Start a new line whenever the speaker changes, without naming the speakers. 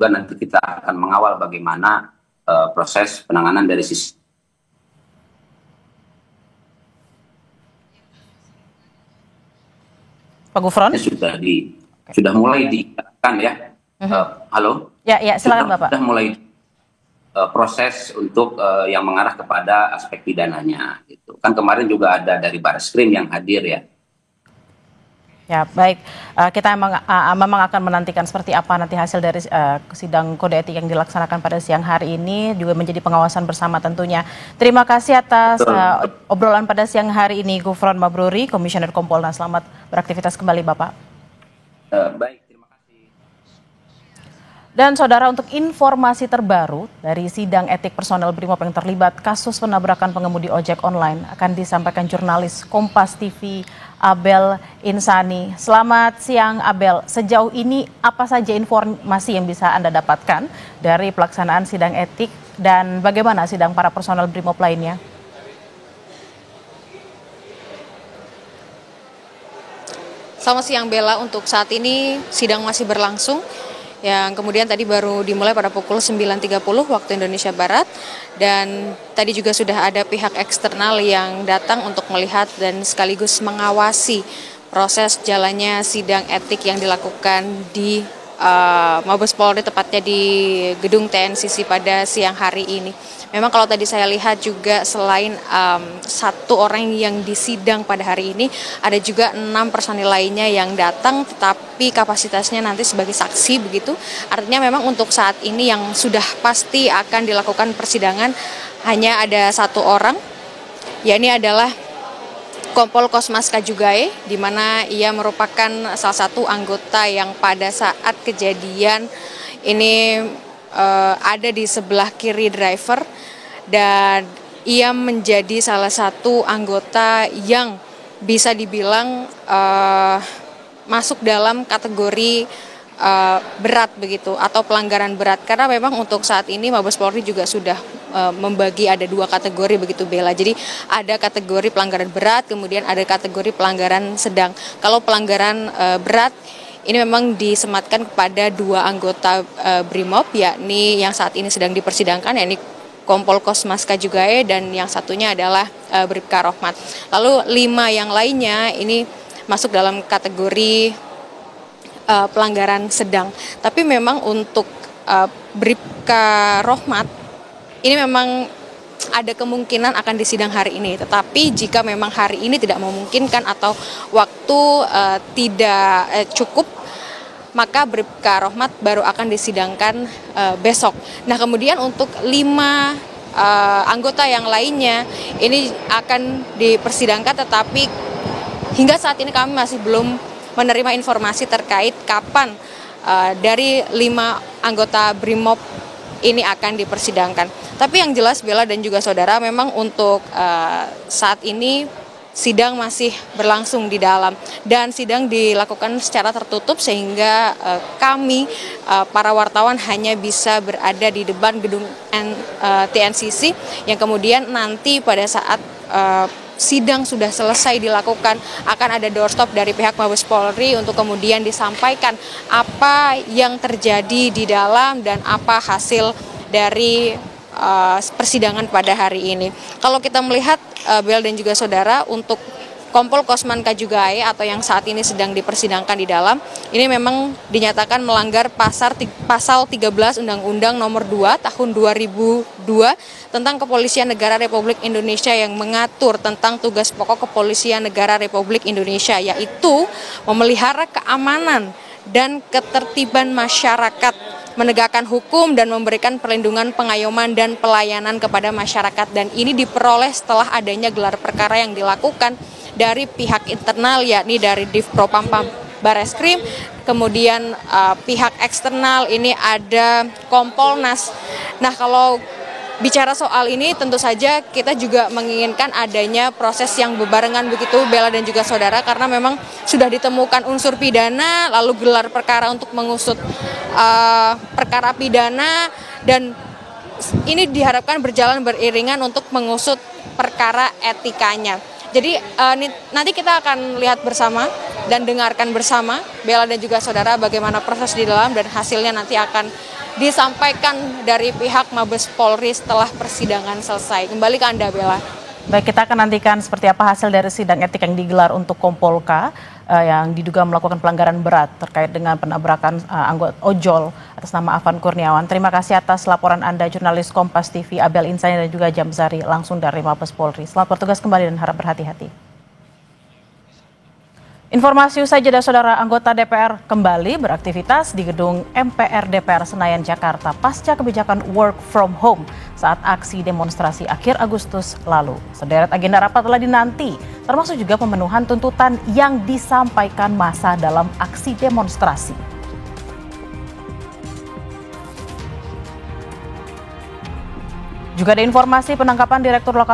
juga nanti kita akan mengawal bagaimana proses penanganan dari sisi
Pak Gufron.
Sudah mulai dilakukan ya. Halo?
Ya, silakan Bapak.
Sudah mulai proses untuk yang mengarah kepada aspek pidananya. Gitu. Kan kemarin juga ada dari Barreskrim yang hadir ya.
Ya, baik. Kita memang akan menantikan seperti apa nanti hasil dari sidang kode etik yang dilaksanakan pada siang hari ini, juga menjadi pengawasan bersama tentunya. Terima kasih atas obrolan pada siang hari ini, Gufron Mabruri, Komisioner Kompolnas. Selamat beraktivitas kembali, Bapak.
Baik.
Dan saudara, untuk informasi terbaru dari sidang etik personel Brimob yang terlibat kasus penabrakan pengemudi ojek online akan disampaikan jurnalis Kompas TV Abel Insani. Selamat siang Abel, sejauh ini apa saja informasi yang bisa Anda dapatkan dari pelaksanaan sidang etik dan bagaimana sidang para personel Brimob lainnya?
Selamat siang Bella, untuk saat ini sidang masih berlangsung. Yang kemudian tadi baru dimulai pada pukul 9.30 waktu Indonesia Barat, dan tadi juga sudah ada pihak eksternal yang datang untuk melihat dan sekaligus mengawasi proses jalannya sidang etik yang dilakukan di Mabes Polri, tepatnya di gedung TNCC pada siang hari ini. Memang kalau tadi saya lihat juga selain satu orang yang disidang pada hari ini, ada juga 6 personil lainnya yang datang, tetapi kapasitasnya nanti sebagai saksi begitu. Artinya memang untuk saat ini yang sudah pasti akan dilakukan persidangan hanya ada satu orang, yakni adalah Kompol Kosmas Kajugae, di mana ia merupakan salah satu anggota yang pada saat kejadian ini ada di sebelah kiri driver, dan ia menjadi salah satu anggota yang bisa dibilang masuk dalam kategori berat begitu, atau pelanggaran berat, karena memang untuk saat ini Mabes Polri juga sudah membagi ada 2 kategori begitu Bella. Jadi ada kategori pelanggaran berat, kemudian ada kategori pelanggaran sedang. Kalau pelanggaran berat ini memang disematkan kepada 2 anggota Brimob, yakni yang saat ini sedang dipersidangkan, yakni Kompol Kosmas Kajugae, dan yang satunya adalah Bribka Rohmat. Lalu 5 yang lainnya ini masuk dalam kategori pelanggaran sedang. Tapi memang untuk Bribka Rohmat ini memang ada kemungkinan akan disidang hari ini. Tetapi jika memang hari ini tidak memungkinkan atau waktu tidak cukup, maka Bribka Rohmat baru akan disidangkan besok. Nah, kemudian untuk 5 anggota yang lainnya ini akan dipersidangkan, tetapi hingga saat ini kami masih belum menerima informasi terkait kapan dari 5 anggota Brimob ini akan dipersidangkan. Tapi yang jelas Bella dan juga saudara, memang untuk saat ini sidang masih berlangsung di dalam, dan sidang dilakukan secara tertutup sehingga kami para wartawan hanya bisa berada di depan gedung TNCC, yang kemudian nanti pada saat sidang sudah selesai dilakukan akan ada doorstop dari pihak Mabes Polri untuk kemudian disampaikan apa yang terjadi di dalam dan apa hasil dari persidangan pada hari ini. Kalau kita melihat Bel dan juga saudara, untuk Kompol Kosman Kajugae atau yang saat ini sedang dipersidangkan di dalam, ini memang dinyatakan melanggar pasal 13 Undang-Undang Nomor 2 Tahun 2002 tentang Kepolisian Negara Republik Indonesia yang mengatur tentang tugas pokok Kepolisian Negara Republik Indonesia, yaitu memelihara keamanan dan ketertiban masyarakat, menegakkan hukum dan memberikan perlindungan, pengayoman dan pelayanan kepada masyarakat. Dan ini diperoleh setelah adanya gelar perkara yang dilakukan dari pihak internal, yakni dari Divpropam Barreskrim, kemudian pihak eksternal ini ada Kompolnas. Nah, kalau bicara soal ini tentu saja kita juga menginginkan adanya proses yang berbarengan begitu Bella dan juga saudara, karena memang sudah ditemukan unsur pidana, lalu gelar perkara untuk mengusut perkara pidana, dan ini diharapkan berjalan beriringan untuk mengusut perkara etikanya. Jadi nanti kita akan lihat bersama dan dengarkan bersama Bella dan juga saudara bagaimana proses di dalam, dan hasilnya nanti akan disampaikan dari pihak Mabes Polri setelah persidangan selesai. Kembali ke Anda, Bella.
Baik, kita akan nantikan seperti apa hasil dari sidang etik yang digelar untuk Kompolka yang diduga melakukan pelanggaran berat terkait dengan penabrakan anggota ojol atas nama Afan Kurniawan. Terima kasih atas laporan Anda, jurnalis Kompas TV Abel Insani dan juga Jamzari langsung dari Mabes Polri. Selamat bertugas kembali dan harap berhati-hati. Informasi usai jeda, saudara, anggota DPR kembali beraktivitas di gedung MPR DPR Senayan, Jakarta pasca kebijakan work from home saat aksi demonstrasi akhir Agustus lalu. Sederet agenda rapat telah dinanti, termasuk juga pemenuhan tuntutan yang disampaikan massa dalam aksi demonstrasi. Juga ada informasi penangkapan Direktur Lokal